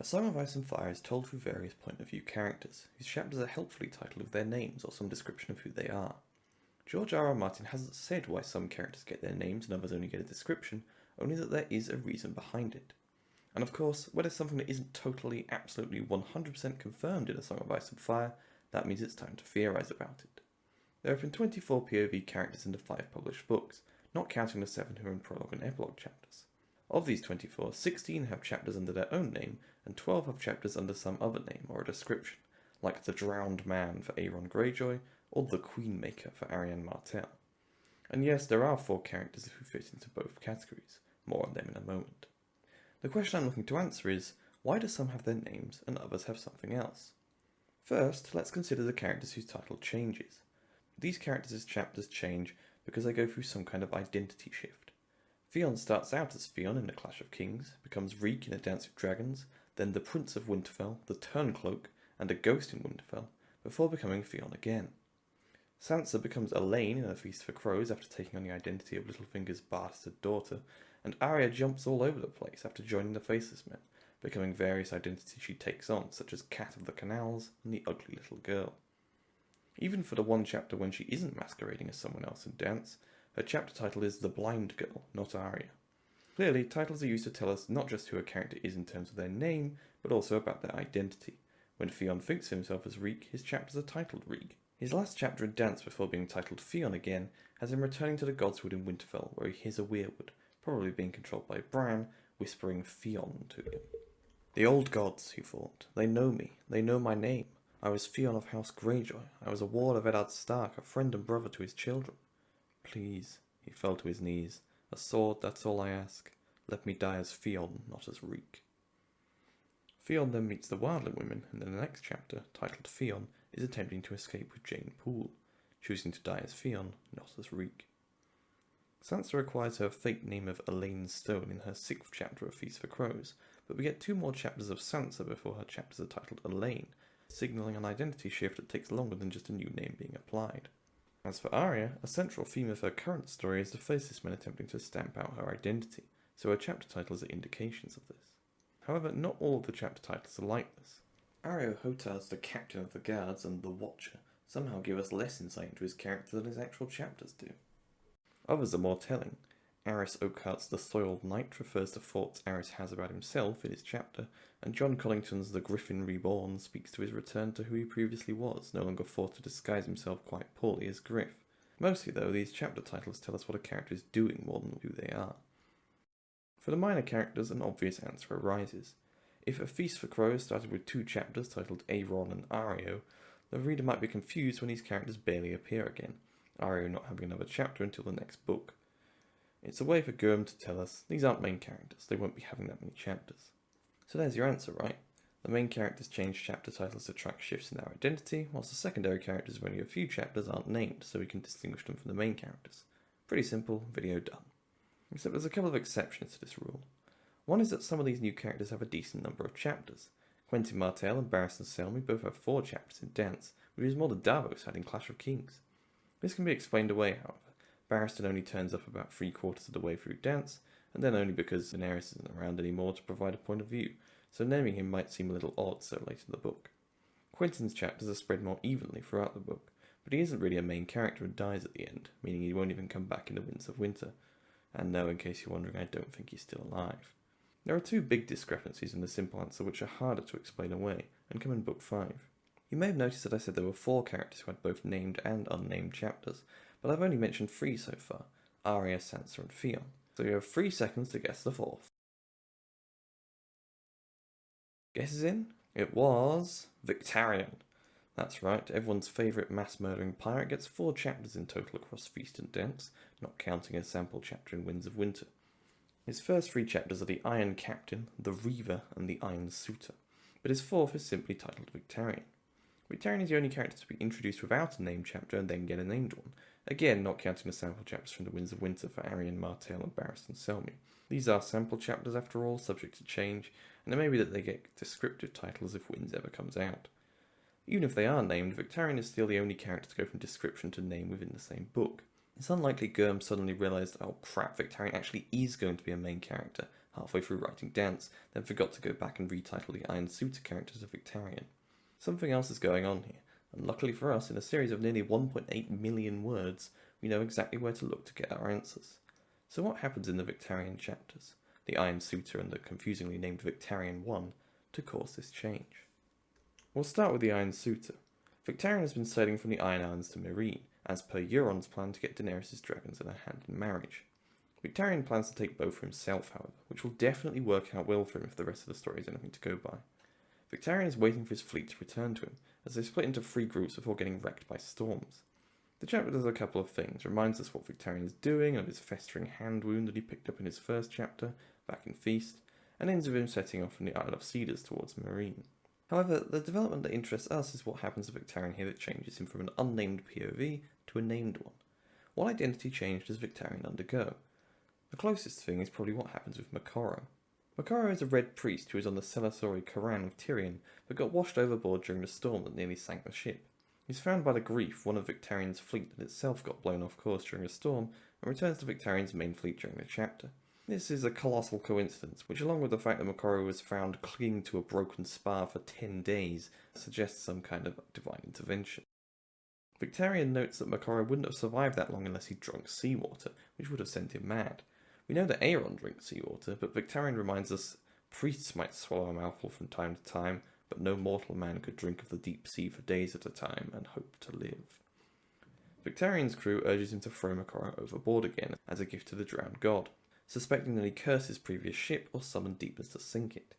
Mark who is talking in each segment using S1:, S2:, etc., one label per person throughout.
S1: Song of Ice and Fire is told through various point of view characters, whose chapters are helpfully titled with their names or some description of who they are. George R. R. Martin hasn't said why some characters get their names and others only get a description, only that there is a reason behind it. And of course, when there's something that isn't totally, absolutely 100% confirmed in A Song of Ice and Fire, that means it's time to theorise about it. There have been 24 POV characters in the 5 published books, not counting the 7 who are in prologue and epilogue chapters. Of these 24, 16 have chapters under their own name, and 12 have chapters under some other name or a description, like the Drowned Man for Aeron Greyjoy, or the Queenmaker for Arianne Martell. And yes, there are 4 characters who fit into both categories, more on them in a moment. The question I'm looking to answer is, why do some have their names and others have something else? First, let's consider the characters whose title changes. These characters' chapters change because they go through some kind of identity shift. Theon starts out as Theon in The Clash of Kings, becomes Reek in A Dance with Dragons, then the Prince of Winterfell, the Turncloak, and a Ghost in Winterfell, before becoming Theon again. Sansa becomes Elaine in A Feast for Crows after taking on the identity of Littlefinger's bastard daughter, and Arya jumps all over the place after joining the Faceless Men, becoming various identities she takes on, such as Cat of the Canals and the Ugly Little Girl. Even for the one chapter when she isn't masquerading as someone else in Dance, her chapter title is The Blind Girl, not Arya. Clearly, titles are used to tell us not just who a character is in terms of their name, but also about their identity. When Theon thinks of himself as Reek, his chapters are titled Reek. His last chapter in Dance before being titled Theon again has him returning to the Godswood in Winterfell, where he hears a weirwood, probably being controlled by Bran, whispering Theon to him. The old gods, he thought. They know me. They know my name. I was Theon of House Greyjoy. I was a ward of Eddard Stark, a friend and brother to his children. Please, he fell to his knees. A sword, that's all I ask. Let me die as Theon, not as Reek. Theon then meets the Wildling women, and in the next chapter, titled Theon, is attempting to escape with Jane Poole, choosing to die as Theon, not as Reek. Sansa acquires her fake name of Elaine Stone in her 6th chapter of Feast for Crows, but we get 2 more chapters of Sansa before her chapters are titled Elaine, signalling an identity shift that takes longer than just a new name being applied. As for Arya, a central theme of her current story is the Faceless Men attempting to stamp out her identity, so her chapter titles are indications of this. However, not all of the chapter titles are like this. Arya Hotar's the Captain of the Guards and the Watcher somehow give us less insight into his character than his actual chapters do. Others are more telling. Aris Oakhart's The Soiled Knight refers to thoughts Aris has about himself in his chapter, and John Collington's The Griffin Reborn speaks to his return to who he previously was, no longer forced to disguise himself quite poorly as Griff. Mostly though, these chapter titles tell us what a character is doing more than who they are. For the minor characters, an obvious answer arises. If A Feast for Crows started with 2 chapters titled Aeron and Ario, the reader might be confused when these characters barely appear again, Ario not having another chapter until the next book. It's a way for Gurm to tell us, these aren't main characters, they won't be having that many chapters. So there's your answer, right? The main characters change chapter titles to track shifts in their identity, whilst the secondary characters with only a few chapters aren't named, so we can distinguish them from the main characters. Pretty simple, video done. Except there's a couple of exceptions to this rule. One is that some of these new characters have a decent number of chapters. Quentyn Martell and Barristan Selmy both have 4 chapters in Dance, which is more than Davos had in Clash of Kings. This can be explained away, however. Barristan only turns up about 3/4 of the way through Dance, and then only because Daenerys isn't around anymore to provide a point of view, so naming him might seem a little odd so late in the book. Quentyn's chapters are spread more evenly throughout the book, but he isn't really a main character and dies at the end, meaning he won't even come back in the Winds of Winter. And no, in case you're wondering, I don't think he's still alive. There are 2 big discrepancies in the simple answer which are harder to explain away, and come in book 5. You may have noticed that I said there were 4 characters who had both named and unnamed chapters, but I've only mentioned 3 so far, Arya, Sansa and Theon. So you have 3 seconds to guess the 4th. Guesses in? It was Victarion. That's right, everyone's favourite mass-murdering pirate gets 4 chapters in total across Feast and Dance, not counting a sample chapter in Winds of Winter. His first 3 chapters are the Iron Captain, the Reaver, and the Iron Suitor, but his 4th is simply titled Victarion. Victarion is the only character to be introduced without a named chapter and then get a named one, again not counting the sample chapters from the Winds of Winter for Arianne Martell and Barristan Selmy. These are sample chapters after all, subject to change, and it may be that they get descriptive titles if Winds ever comes out. Even if they are named, Victarion is still the only character to go from description to name within the same book. It's unlikely Gurm suddenly realised, oh crap, Victarion actually is going to be a main character halfway through writing Dance, then forgot to go back and retitle the Iron Suitor character to Victarion. Something else is going on here, and luckily for us, in a series of nearly 1.8 million words, we know exactly where to look to get our answers. So what happens in the Victarion chapters, the Iron Suitor and the confusingly named Victarion 1, to cause this change? We'll start with the Iron Suitor. Victarion has been sailing from the Iron Islands to Meereen, as per Euron's plan to get Daenerys' dragons in her hand in marriage. Victarion plans to take both for himself, however, which will definitely work out well for him if the rest of the story is anything to go by. Victarion is waiting for his fleet to return to him, as they split into 3 groups before getting wrecked by storms. The chapter does a couple of things, reminds us what Victarion is doing and of his festering hand wound that he picked up in his first chapter, back in Feast, and ends with him setting off from the Isle of Cedars towards Meereen. However, the development that interests us is what happens to Victarion here that changes him from an unnamed POV to a named one. What identity change does Victarion undergo? The closest thing is probably what happens with Moqorro. Moqorro is a red priest who was on the Selasori Quran with Tyrion, but got washed overboard during the storm that nearly sank the ship. He's found by the Grief, one of Victarion's fleet that itself got blown off course during a storm, and returns to Victarion's main fleet during the chapter. This is a colossal coincidence, which along with the fact that Moqorro was found clinging to a broken spar for 10 days, suggests some kind of divine intervention. Victarion notes that Moqorro wouldn't have survived that long unless he'd drunk seawater, which would have sent him mad. We know that Aeron drinks seawater, but Victarion reminds us priests might swallow a mouthful from time to time, but no mortal man could drink of the deep sea for days at a time and hope to live. Victarion's crew urges him to throw Moqorro overboard again as a gift to the drowned god, suspecting that he cursed his previous ship or summoned demons to sink it.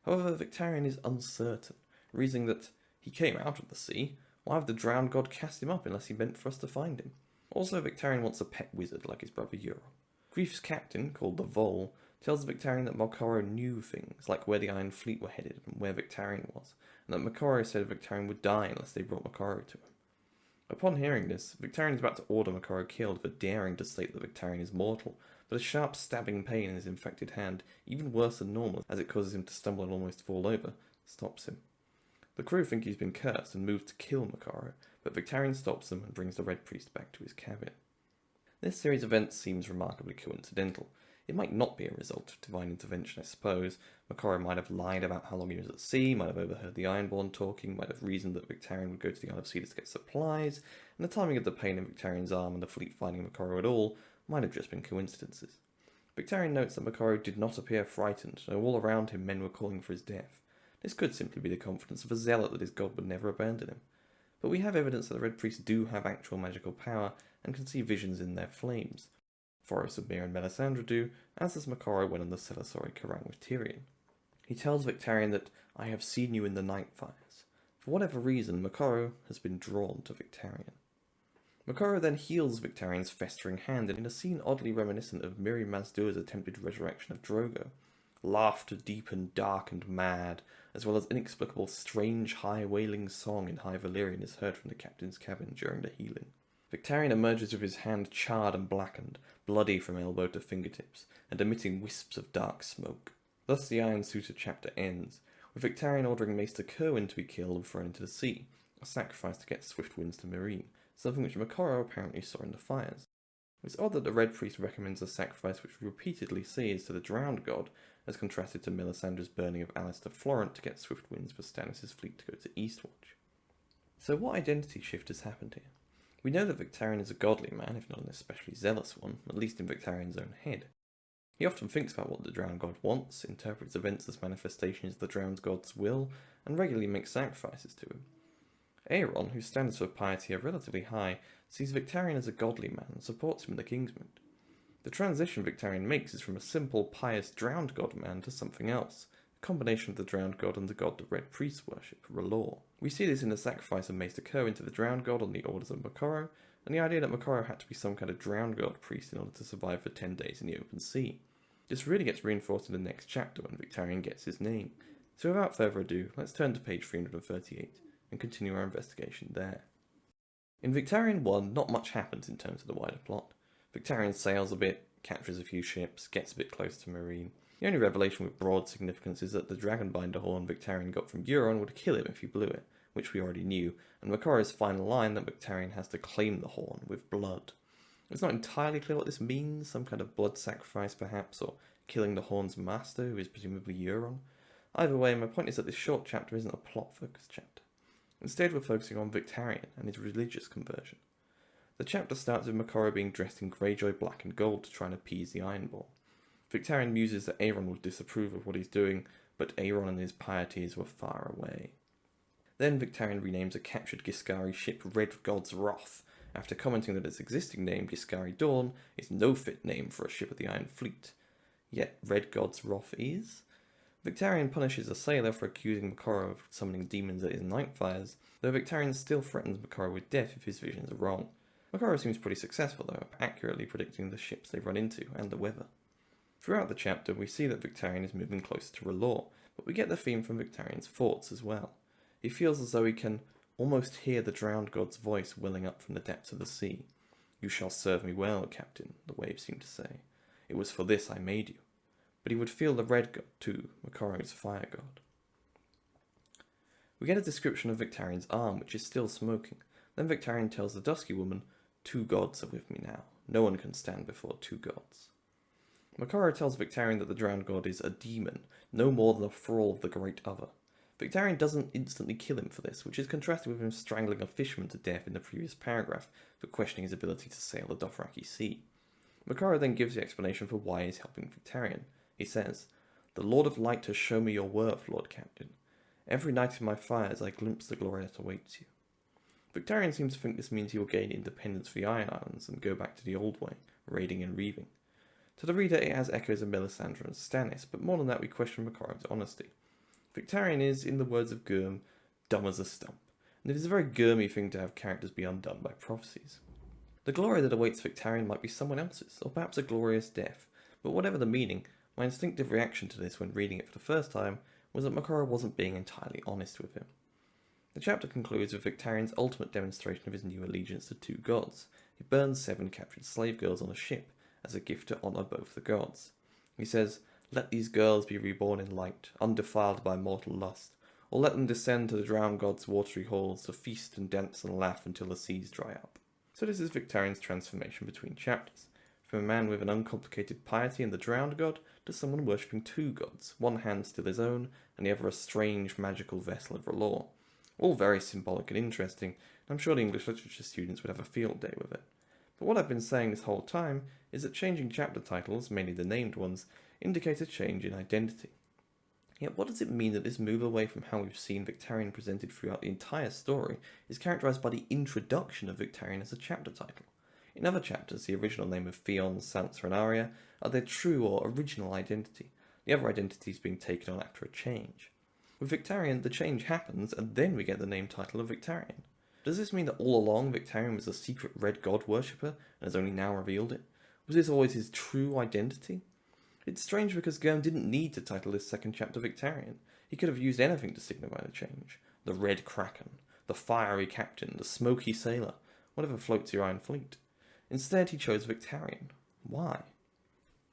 S1: However, Victarion is uncertain, reasoning that he came out of the sea. Why have the drowned god cast him up unless he meant for us to find him? Also, Victarion wants a pet wizard like his brother Euron. Grief's captain, called the Vole, tells Victarion that Moqorro knew things, like where the Iron Fleet were headed and where Victarion was, and that Moqorro said Victarion would die unless they brought Moqorro to him. Upon hearing this, Victarion is about to order Moqorro killed for daring to state that Victarion is mortal, but a sharp stabbing pain in his infected hand, even worse than normal as it causes him to stumble and almost fall over, stops him. The crew think he's been cursed and move to kill Moqorro, but Victarion stops them and brings the Red Priest back to his cabin. This series of events seems remarkably coincidental. It might not be a result of divine intervention, I suppose. Moqorro might have lied about how long he was at sea, might have overheard the Ironborn talking, might have reasoned that Victarion would go to the Isle of Cedars to get supplies, and the timing of the pain in Victarion's arm and the fleet finding Moqorro at all might have just been coincidences. Victarion notes that Moqorro did not appear frightened, and all around him men were calling for his death. This could simply be the confidence of a zealot that his god would never abandon him. But we have evidence that the Red Priests do have actual magical power and can see visions in their flames. Boromir and Melisandre do, as does Moqorro when on the Selasori Quran with Tyrion. He tells Victarion that, "I have seen you in the night fires." For whatever reason, Moqorro has been drawn to Victarion. Moqorro then heals Victarion's festering hand in a scene oddly reminiscent of Mirri Maz Duur's attempted resurrection of Drogo. Laughter deep and dark and mad, as well as inexplicable strange high wailing song in High Valyrian is heard from the captain's cabin during the healing. Victarion emerges with his hand charred and blackened, bloody from elbow to fingertips, and emitting wisps of dark smoke. Thus the Iron Suitor chapter ends, with Victarion ordering Maester Cerwyn to be killed and thrown into the sea, a sacrifice to get swift winds to Meereen, something which Moqorro apparently saw in the fires. It's odd that the Red Priest recommends a sacrifice which we repeatedly see is to the drowned god, as contrasted to Melisandre's burning of Alistair Florent to get swift winds for Stannis' fleet to go to Eastwatch. So what identity shift has happened here? We know that Victarion is a godly man, if not an especially zealous one, at least in Victarion's own head. He often thinks about what the drowned god wants, interprets events as manifestations of the drowned god's will, and regularly makes sacrifices to him. Aeron, whose standards for piety are relatively high, sees Victarion as a godly man and supports him in the Kingsmoot. The transition Victarion makes is from a simple, pious, drowned god man to something else, a combination of the drowned god and the god the Red Priests worship, R'hllor. We see this in the sacrifice of Maester Cerwyn to the drowned god on the orders of Moqorro, and the idea that Moqorro had to be some kind of drowned god priest in order to survive for 10 days in the open sea. This really gets reinforced in the next chapter when Victarion gets his name. So without further ado, let's turn to page 338 and continue our investigation there. In Victarion 1, not much happens in terms of the wider plot. Victarion sails a bit, captures a few ships, gets a bit close to Meereen. The only revelation with broad significance is that the Dragonbinder horn Victarion got from Euron would kill him if he blew it, which we already knew, and Moqorro's final line that Victarion has to claim the horn with blood. It's not entirely clear what this means, some kind of blood sacrifice perhaps, or killing the Horn's master, who is presumably Euron. Either way, my point is that this short chapter isn't a plot-focused chapter. Instead, we're focusing on Victarion and his religious conversion. The chapter starts with Moqorro being dressed in Greyjoy black and gold to try and appease the Ironborn. Victarion muses that Aeron would disapprove of what he's doing, but Aeron and his pieties were far away. Then Victarion renames a captured Giscari ship Red God's Wrath, after commenting that its existing name, Giscari Dawn, is no fit name for a ship of the Iron Fleet. Yet Red God's Wrath is? Victarion punishes a sailor for accusing Moqorro of summoning demons at his night fires, though Victarion still threatens Moqorro with death if his visions are wrong. Moqorro seems pretty successful though, accurately predicting the ships they run into and the weather. Throughout the chapter, we see that Victarion is moving closer to R'hllor, but we get the theme from Victarion's thoughts as well. He feels as though he can almost hear the drowned god's voice welling up from the depths of the sea. "You shall serve me well, Captain," the waves seem to say. "It was for this I made you." But he would feel the red god too, Moqorro's fire god. We get a description of Victarion's arm, which is still smoking. Then Victarion tells the Dusky Woman, "Two gods are with me now. No one can stand before two gods." Moqorro tells Victarion that the drowned god is a demon, no more than a thrall of the Great Other. Victarion doesn't instantly kill him for this, which is contrasted with him strangling a fisherman to death in the previous paragraph for questioning his ability to sail the Dothraki Sea. Moqorro then gives the explanation for why he's helping Victarion. He says, "The Lord of Light has shown me your worth, Lord Captain. Every night in my fires I glimpse the glory that awaits you." Victarion seems to think this means he will gain independence for the Iron Islands and go back to the old way, raiding and reaving. To the reader it has echoes of Melisandre and Stannis, but more than that we question Moqorro's honesty. Victarion is, in the words of Gurm, dumb as a stump, and it is a very Gurmy thing to have characters be undone by prophecies. The glory that awaits Victarion might be someone else's, or perhaps a glorious death, but whatever the meaning, my instinctive reaction to this when reading it for the first time was that Moqorro wasn't being entirely honest with him. The chapter concludes with Victarion's ultimate demonstration of his new allegiance to two gods. He burns 7 captured slave girls on a ship as a gift to honour both the gods. He says, "Let these girls be reborn in light, undefiled by mortal lust, or let them descend to the drowned god's watery halls to feast and dance and laugh until the seas dry up." So this is Victarion's transformation between chapters, from a man with an uncomplicated piety in the drowned god to someone worshipping two gods, one hand still his own, and the other a strange magical vessel of R'hllor. All very symbolic and interesting, and I'm sure the English literature students would have a field day with it. But what I've been saying this whole time is that changing chapter titles, mainly the named ones, indicate a change in identity. Yet what does it mean that this move away from how we've seen Victarion presented throughout the entire story is characterised by the introduction of Victarion as a chapter title? In other chapters, the original name of Theon, Sansa and Arya are their true or original identity, the other identities being taken on after a change. With Victarion, the change happens, and then we get the name title of Victarion. Does this mean that all along Victarion was a secret red god worshipper, and has only now revealed it? Was this always his true identity? It's strange because Gurm didn't need to title this second chapter Victarion. He could have used anything to signify the change. The Red Kraken, the Fiery Captain, the Smoky Sailor, whatever floats your Iron Fleet. Instead, he chose Victarion. Why?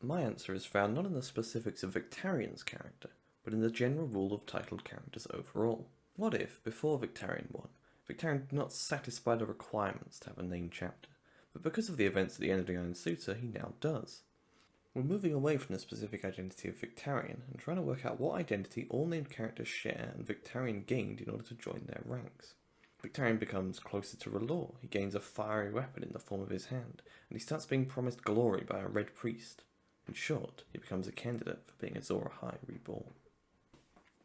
S1: My answer is found not in the specifics of Victarion's character, but in the general rule of titled characters overall. What if, before Victarion 1, Victarion did not satisfy the requirements to have a named chapter, but because of the events at the end of the Iron Suitor, he now does? We're moving away from the specific identity of Victarion and trying to work out what identity all named characters share and Victarion gained in order to join their ranks. Victarion becomes closer to R'hllor, he gains a fiery weapon in the form of his hand, and he starts being promised glory by a red priest. In short, he becomes a candidate for being Azor Ahai reborn.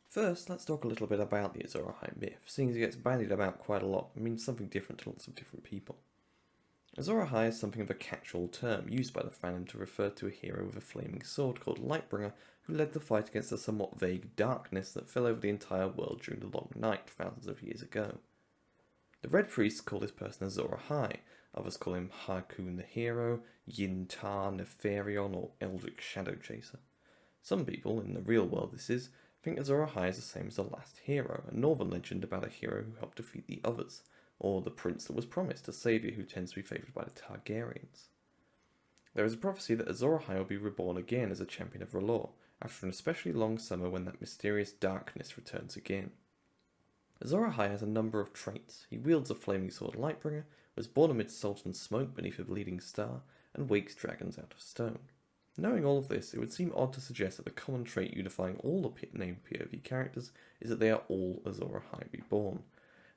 S1: First, let's talk a little bit about the Azor Ahai myth, seeing as it gets bandied about quite a lot and means something different to lots of different people. Azor Ahai is something of a catch-all term used by the fandom to refer to a hero with a flaming sword called Lightbringer who led the fight against the somewhat vague darkness that fell over the entire world during the Long Night thousands of years ago. The Red Priests call this person Azor Ahai, others call him Harkoon the Hero, Yin-Tar, Nefarion, or Eldritch Shadow Chaser. Some people, in the real world this is, think Azor Ahai is the same as the Last Hero, a northern legend about a hero who helped defeat the others, or the prince that was promised, a saviour who tends to be favoured by the Targaryens. There is a prophecy that Azor Ahai will be reborn again as a champion of R'hllor, after an especially long summer when that mysterious darkness returns again. Azor Ahai has a number of traits. He wields a flaming sword Lightbringer, was born amid salt and smoke beneath a bleeding star, and wakes dragons out of stone. Knowing all of this, it would seem odd to suggest that the common trait unifying all the named POV characters is that they are all Azor Ahai reborn.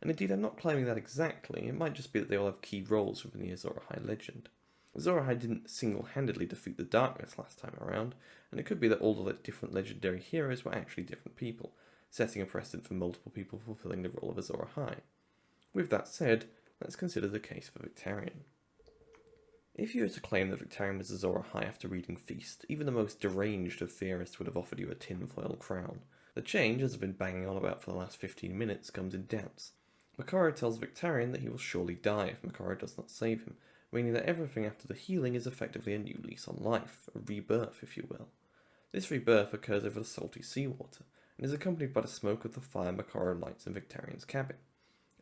S1: And indeed, I'm not claiming that exactly. It might just be that they all have key roles within the Azor Ahai legend. Azor Ahai didn't single-handedly defeat the darkness last time around, and it could be that all the different legendary heroes were actually different people, setting a precedent for multiple people fulfilling the role of Azor Ahai. With that said, let's consider the case for Victarion. If you were to claim that Victarion was Azor Ahai after reading Feast, even the most deranged of theorists would have offered you a tinfoil crown. The change, as I've been banging on about for the last 15 minutes, comes in depths. Makaro tells Victarion that he will surely die if Makaro does not save him, meaning that everything after the healing is effectively a new lease on life, a rebirth if you will. This rebirth occurs over the salty seawater, and is accompanied by the smoke of the fire Makaro lights in Victarion's cabin.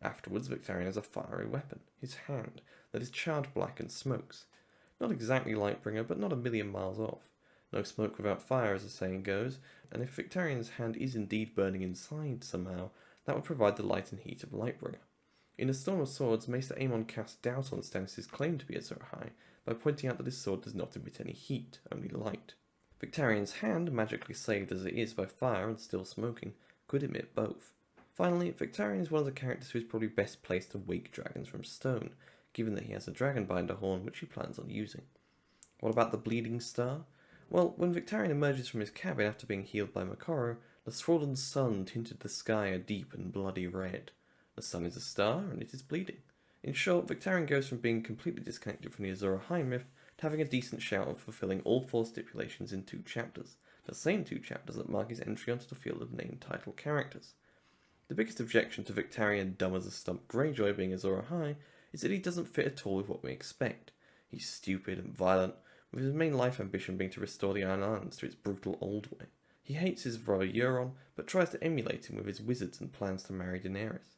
S1: Afterwards, Victarion has a fiery weapon, his hand, that is charred black and smokes. Not exactly Lightbringer, but not a million miles off. No smoke without fire, as the saying goes, and if Victarion's hand is indeed burning inside somehow, that would provide the light and heat of Lightbringer. In A Storm of Swords, Maester Aemon casts doubt on Stannis' claim to be Azor Ahai by pointing out that his sword does not emit any heat, only light. Victarion's hand, magically saved as it is by fire and still smoking, could emit both. Finally, Victarion is one of the characters who is probably best placed to wake dragons from stone, given that he has a dragonbinder horn which he plans on using. What about the bleeding star? Well, when Victarion emerges from his cabin after being healed by Makaro, the swollen sun tinted the sky a deep and bloody red. The sun is a star, and it is bleeding. In short, Victarion goes from being completely disconnected from the Azor Ahai myth to having a decent shout of fulfilling all 4 stipulations in 2 chapters, the same 2 chapters that mark his entry onto the field of named title characters. The biggest objection to Victarion dumb as a stump Greyjoy being Azor Ahai is that he doesn't fit at all with what we expect. He's stupid and violent, with his main life ambition being to restore the Iron Islands to its brutal old way. He hates his brother Euron, but tries to emulate him with his wizards and plans to marry Daenerys.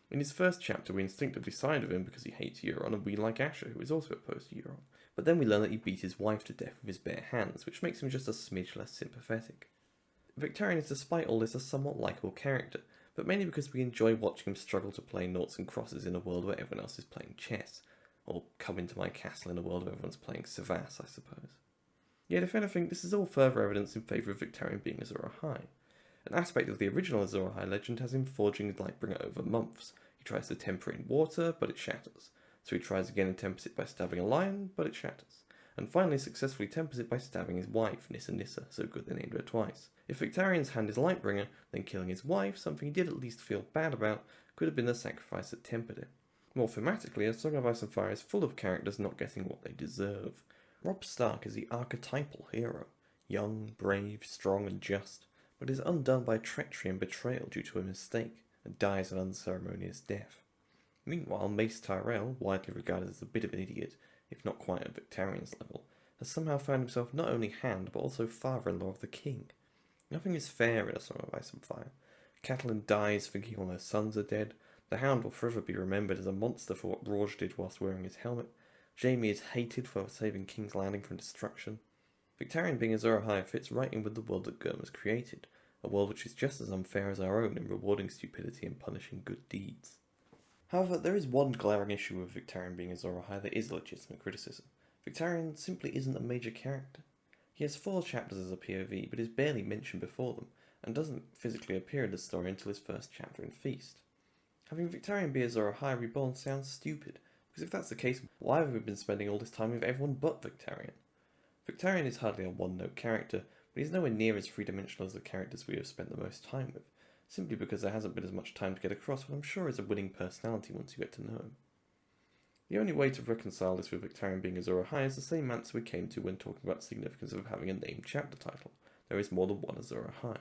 S1: In his first chapter, we instinctively side with him because he hates Euron, and we like Asher, who is also opposed to Euron. But then we learn that he beat his wife to death with his bare hands, which makes him just a smidge less sympathetic. Victarion is, despite all this, a somewhat likeable character, but mainly because we enjoy watching him struggle to play noughts and crosses in a world where everyone else is playing chess, or come into my castle in a world where everyone's playing Savas, I suppose. Yet, if anything, this is all further evidence in favour of Victarion being Azor Ahai. An aspect of the original Azor Ahai legend has him forging Lightbringer over months. He tries to temper it in water, but it shatters. So he tries again and tempers it by stabbing a lion, but it shatters. And finally successfully tempers it by stabbing his wife, Nissa, so good they named her twice. If Victarion's hand is Lightbringer, then killing his wife, something he did at least feel bad about, could have been the sacrifice that tempered it. More thematically, A Song of Ice and Fire is full of characters not getting what they deserve. Robb Stark is the archetypal hero. Young, brave, strong and just, but is undone by treachery and betrayal due to a mistake, and dies an unceremonious death. Meanwhile, Mace Tyrell, widely regarded as a bit of an idiot, if not quite at Victarion's level, has somehow found himself not only hand, but also father-in-law of the king. Nothing is fair in A Song of Ice and Fire. Catelyn dies thinking all her sons are dead, the Hound will forever be remembered as a monster for what Rorge did whilst wearing his helmet, Jaime is hated for saving King's Landing from destruction. Victarion being Azor Ahai fits right in with the world that Gurm has created, a world which is just as unfair as our own in rewarding stupidity and punishing good deeds. However, there is one glaring issue with Victarion being Azor Ahai that is legitimate criticism. Victarion simply isn't a major character. He has 4 chapters as a POV, but is barely mentioned before them, and doesn't physically appear in the story until his first chapter in Feast. Having Victarion be Azor Ahai reborn sounds stupid, because if that's the case, why have we been spending all this time with everyone but Victarion? Victarion is hardly a one-note character, but he's nowhere near as three-dimensional as the characters we have spent the most time with, simply because there hasn't been as much time to get across what I'm sure is a winning personality once you get to know him. The only way to reconcile this with Victarion being Azor Ahai is the same answer we came to when talking about the significance of having a named chapter title. There is more than one Azor Ahai.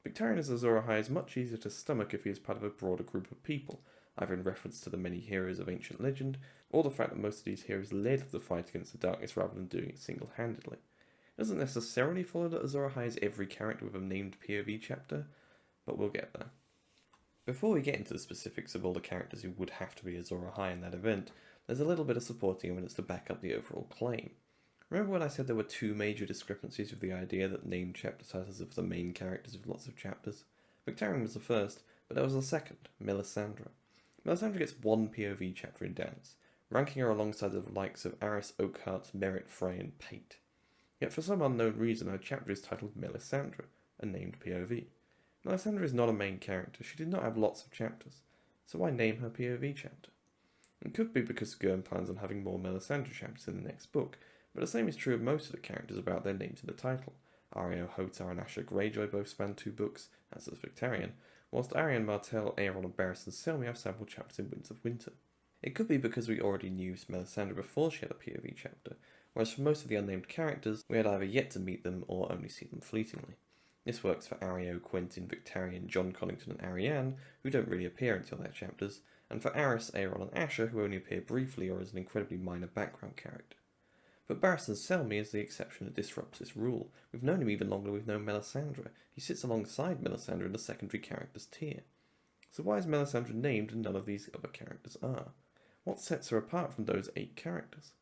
S1: Victarion as Azor Ahai is much easier to stomach if he is part of a broader group of people, either in reference to the many heroes of ancient legend, or the fact that most of these heroes led the fight against the darkness rather than doing it single-handedly. It doesn't necessarily follow that Azor Ahai is every character with a named POV chapter, but we'll get there. Before we get into the specifics of all the characters who would have to be Azor Ahai in that event, there's a little bit of supporting evidence to back up the overall claim. Remember when I said there were 2 major discrepancies with the idea that named chapter titles of the main characters with lots of chapters? Victarion was the first, but there was a second, Melisandre. Melisandre gets 1 POV chapter in Dance, ranking her alongside the likes of Aris, Oakhart, Merritt, Frey and Pate. Yet for some unknown reason our chapter is titled Melisandre, a named POV. Melisandre is not a main character, she did not have lots of chapters, so why name her POV chapter? It could be because Gurm plans on having more Melisandre chapters in the next book, but the same is true of most of the characters about their names in the title. Areo, Hotar and Asher Greyjoy both span 2 books, as does Victarion, whilst Arianne Martell, Aeron and Barristan Selmy have sample chapters in Winds of Winter. It could be because we already knew Melisandre before she had a POV chapter, whereas for most of the unnamed characters, we had either yet to meet them or only see them fleetingly. This works for Areo, Quentyn, Victarion, John Connington and Arianne, who don't really appear until their chapters, and for Aerys, Aeron and Asher, who only appear briefly or as an incredibly minor background character. But Barristan Selmy is the exception that disrupts this rule. We've known him even longer than we've known Melisandre. He sits alongside Melisandre in the secondary characters tier. So why is Melisandre named and none of these other characters are? What sets her apart from those 8 characters?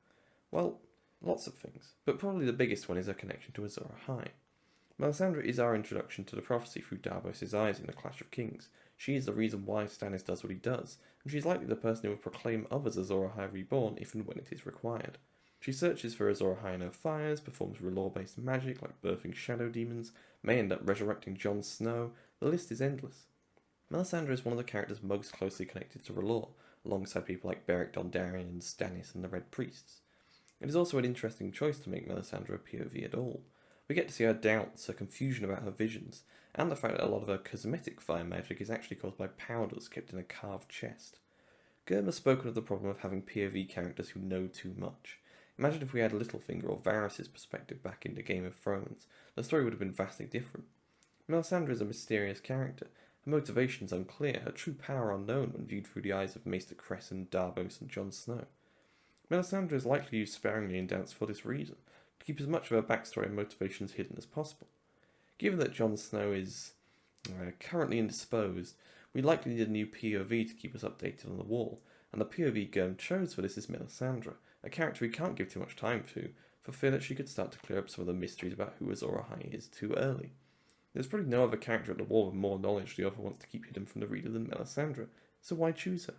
S1: Well, lots of things, but probably the biggest one is her connection to Azor Ahai. Melisandre is our introduction to the prophecy through Davos' eyes in the Clash of Kings. She is the reason why Stannis does what he does, and she is likely the person who will proclaim others Azor Ahai reborn if and when it is required. She searches for Azor Ahai in her fires, performs lore-based magic like birthing shadow demons, may end up resurrecting Jon Snow. The list is endless. Melisandre is one of the characters most closely connected to R'hllor, alongside people like Beric Dondarrion, Stannis and the Red Priests. It is also an interesting choice to make Melisandre a POV at all. We get to see her doubts, her confusion about her visions, and the fact that a lot of her cosmetic fire magic is actually caused by powders kept in a carved chest. Gurm has spoken of the problem of having POV characters who know too much. Imagine if we had Littlefinger or Varys' perspective back into Game of Thrones. The story would have been vastly different. Melisandre is a mysterious character. Her motivations unclear, her true power unknown when viewed through the eyes of Maester Cresson, Davos and Jon Snow. Melisandre is likely used sparingly in Dance for this reason, to keep as much of her backstory and motivations hidden as possible. Given that Jon Snow is currently indisposed, we likely need a new POV to keep us updated on the wall, and the POV Gurm chose for this is Melisandre, a character we can't give too much time to, for fear that she could start to clear up some of the mysteries about who Azor Ahai is too early. There's probably no other character at the wall with more knowledge the author wants to keep hidden from the reader than Melisandre, so why choose her?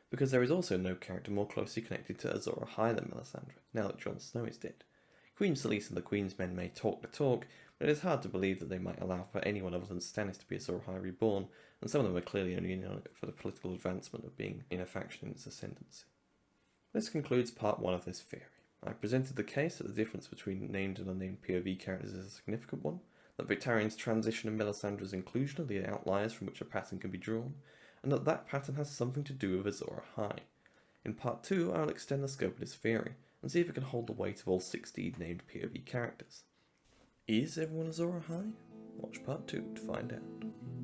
S1: Because there is also no character more closely connected to Azor Ahai than Melisandre, now that Jon Snow is dead. Queen Selyse and the Queen's Men may talk the talk, but it is hard to believe that they might allow for anyone other than Stannis to be Azor Ahai reborn, and some of them are clearly only in on it for the political advancement of being in a faction in its ascendancy. This concludes part 1 of this theory. I presented the case that the difference between named and unnamed POV characters is a significant one, that Victarion's transition and Melisandre's inclusion are the outliers from which a pattern can be drawn, and that that pattern has something to do with Azor Ahai. In part 2, I will extend the scope of this theory, and see if it can hold the weight of all 16 named POV characters. Is everyone Azor Ahai? Watch part 2 to find out.